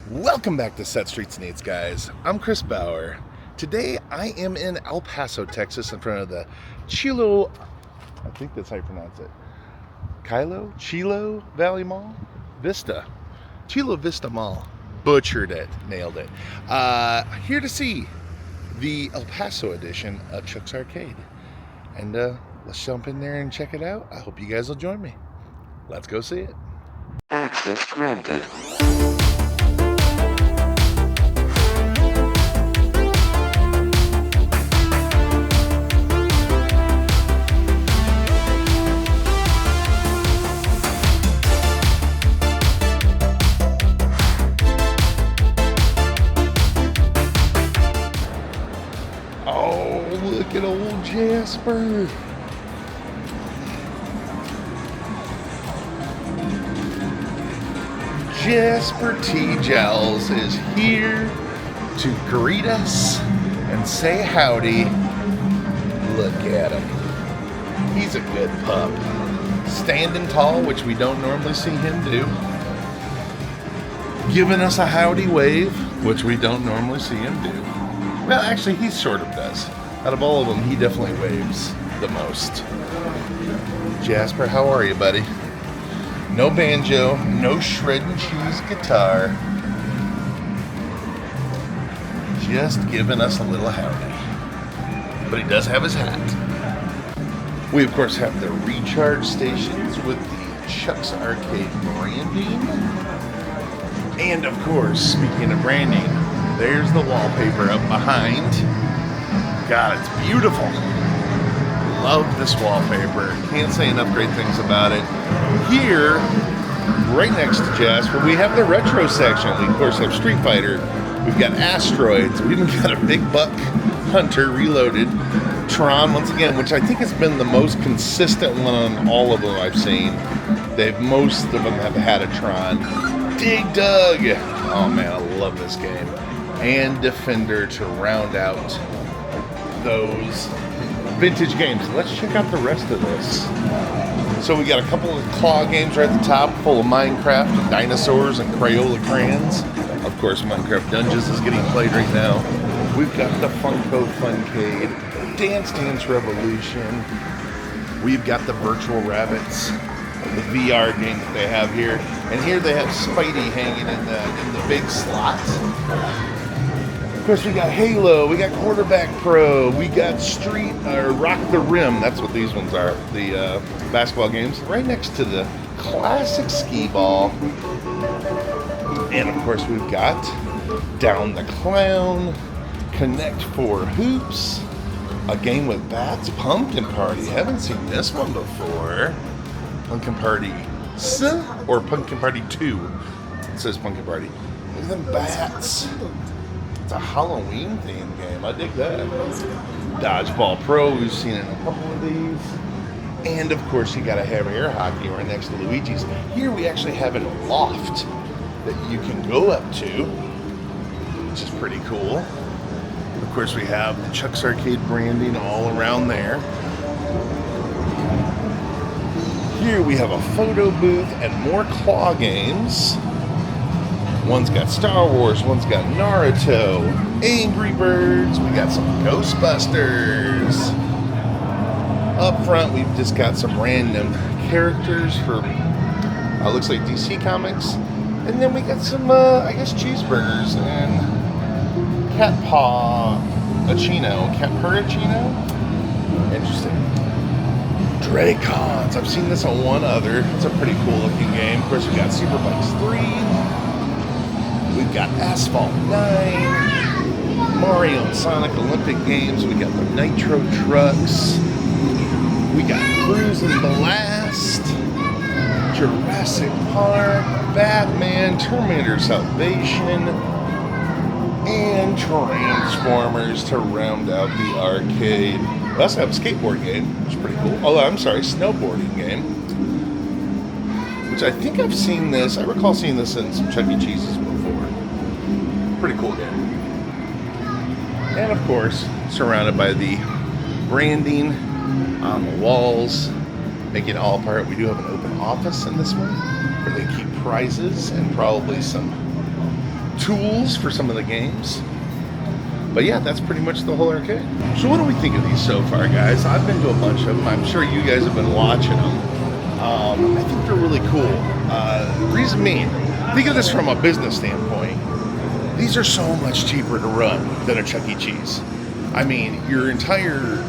Welcome back to Set Streets Needs, guys. I'm Chris Bauer. Today I am in El Paso, Texas, in front of the Chilo, I think that's how you pronounce it, Chilo Valley Mall? Vista. Chilo Vista Mall. Butchered it. Nailed it. Here to see the El Paso edition of Chuck's Arcade. And let's jump in there and check it out. I hope you guys will join me. Let's go see it. Access granted. Oh, look at old Jasper. Jasper T. Gels is here to greet us and say howdy. Look at him. He's a good pup. Standing tall, which we don't normally see him do. Giving us a howdy wave, which we don't normally see him do. Well, actually, he sort of does. Out of all of them, he definitely waves the most. Jasper, how are you, buddy? No banjo, no shred and cheese guitar. Just giving us a little howdy. But he does have his hat. We, of course, have the recharge stations with the Chuck's Arcade branding. And, of course, speaking of branding, there's the wallpaper up behind. God, it's beautiful. Love this wallpaper. Can't say enough great things about it. Here, right next to Jasper, we have the retro section. We, of course, have Street Fighter. We've got Asteroids. We even got a Big Buck Hunter Reloaded. Tron, once again, which I think has been the most consistent one on all of them I've seen. Most of them have had a Tron. Dig Dug. Oh, man, I love this game. And Defender to round out those vintage games. Let's check out the rest of this. So we got a couple of claw games right at the top, full of Minecraft and dinosaurs and Crayola crayons. Of course, Minecraft Dungeons is getting played right now. We've got the Funko Funcade, Dance Dance Revolution. We've got the Virtual Rabbits, the VR game that they have here. And here they have Spidey hanging in the big slot. Of course, we got Halo, we got Quarterback Pro, we got Rock the Rim. That's what these ones are, the basketball games. Right next to the classic skee ball. And of course, we've got Down the Clown, Connect 4 Hoops, a game with bats, Pumpkin Party. Haven't seen this one before. Pumpkin Party or Pumpkin Party 2. It says Pumpkin Party. Look at them bats. It's a Halloween themed game. I dig that. Dodgeball Pro, we've seen in a couple of these. And of course, you gotta have air hockey right next to Luigi's. Here we actually have a loft that you can go up to, which is pretty cool. Of course, we have the Chuck's Arcade branding all around there. Here we have a photo booth and more claw games. One's got Star Wars, one's got Naruto, Angry Birds, we got some Ghostbusters. Up front, we've just got some random characters from, looks like DC Comics. And then we got some, I guess, cheeseburgers and cat purricino. Interesting. Dracons. I've seen this on one other. It's a pretty cool looking game. Of course, we got Super Bikes 3. We've got Asphalt 9, Mario and Sonic Olympic Games. We got the Nitro Trucks. We got Cruise and Blast, Jurassic Park, Batman, Terminator Salvation, and Transformers to round out the arcade. We also have a skateboard game, which is pretty cool. Oh, I'm sorry, snowboarding game. Which I think I've seen this. I recall seeing this in some Chuck E. Cheese's before. Pretty cool game. And of course, surrounded by the branding on the walls, making it all part. We do have an open office in this one where they keep prizes and probably some tools for some of the games. But yeah, that's pretty much the whole arcade. So what do we think of these so far, guys? I've been to a bunch of them. I'm sure you guys have been watching them. I think they're really cool. Reason being, think of this from a business standpoint. These are so much cheaper to run than a Chuck E. Cheese. I mean, your entire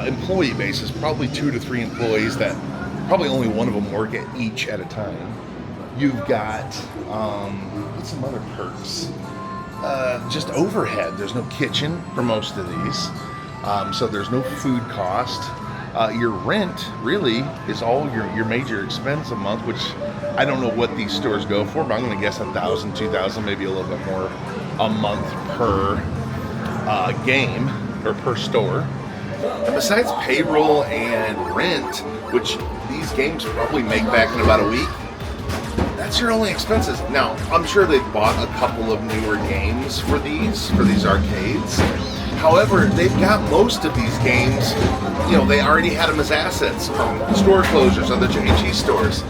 employee base is probably 2 to 3 employees that probably only one of them work at each at a time. You've got, what's some other perks? Just overhead. There's no kitchen for most of these. So there's no food cost. Your rent really is all your major expense a month, which I don't know what these stores go for, but I'm going to guess $1,000, $2,000, maybe a little bit more a month per game or per store. And besides payroll and rent, which these games probably make back in about a week, that's your only expenses. Now, I'm sure they've bought a couple of newer games for these arcades. However, they've got most of these games, they already had them as assets from store closures, other J&G stores.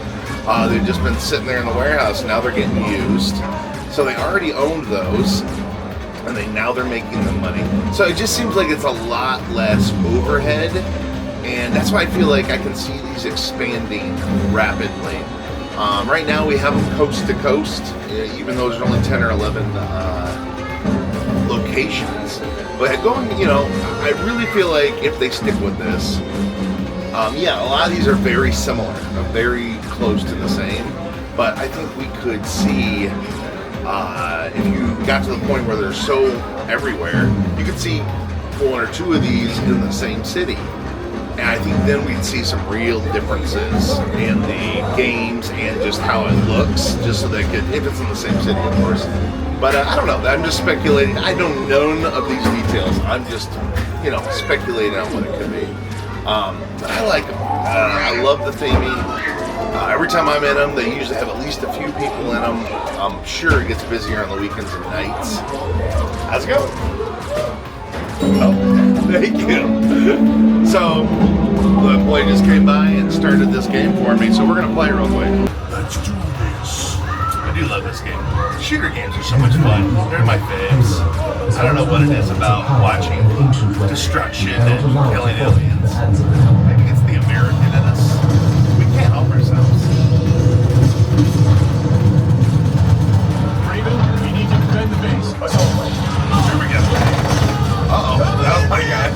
They've just been sitting there in the warehouse. Now they're getting used. So they already owned those, and now they're making them money. So it just seems like it's a lot less overhead, and that's why I feel like I can see these expanding rapidly. Right now we have them coast to coast, even though there's only 10 or 11 locations. But going, I really feel like if they stick with this, a lot of these are very similar, very close to the same. But I think we could see, if you got to the point where they're so everywhere, you could see 1 or 2 of these in the same city. And I think then we'd see some real differences in the games and just how it looks, just so they could, if it's in the same city, of course. But I don't know, I'm just speculating. I don't know none of these details. I'm just, speculating on what it could be. But I like them. I love the theming. Every time I'm in them, they usually have at least a few people in them. I'm sure it gets busier on the weekends and nights. How's it going? Oh, thank you. So, the employee just came by and started this game for me, so we're going to play real quick. Let's do this. I do love this game. Shooter games are so much fun. They're my faves. I don't know what it is about watching destruction and killing aliens. Maybe it's the American in us. We can't help ourselves. Raven, we need to defend the base. Assault. Here we go. Uh-oh, that was my guy.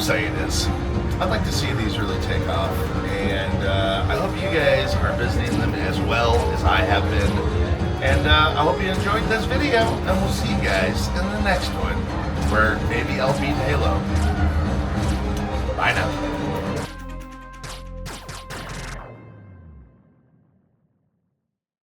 Saying is, I'd like to see these really take off, and I hope you guys are visiting them as well as I have been, and I hope you enjoyed this video, and we'll see you guys in the next one, where maybe I'll beat Halo. Bye now.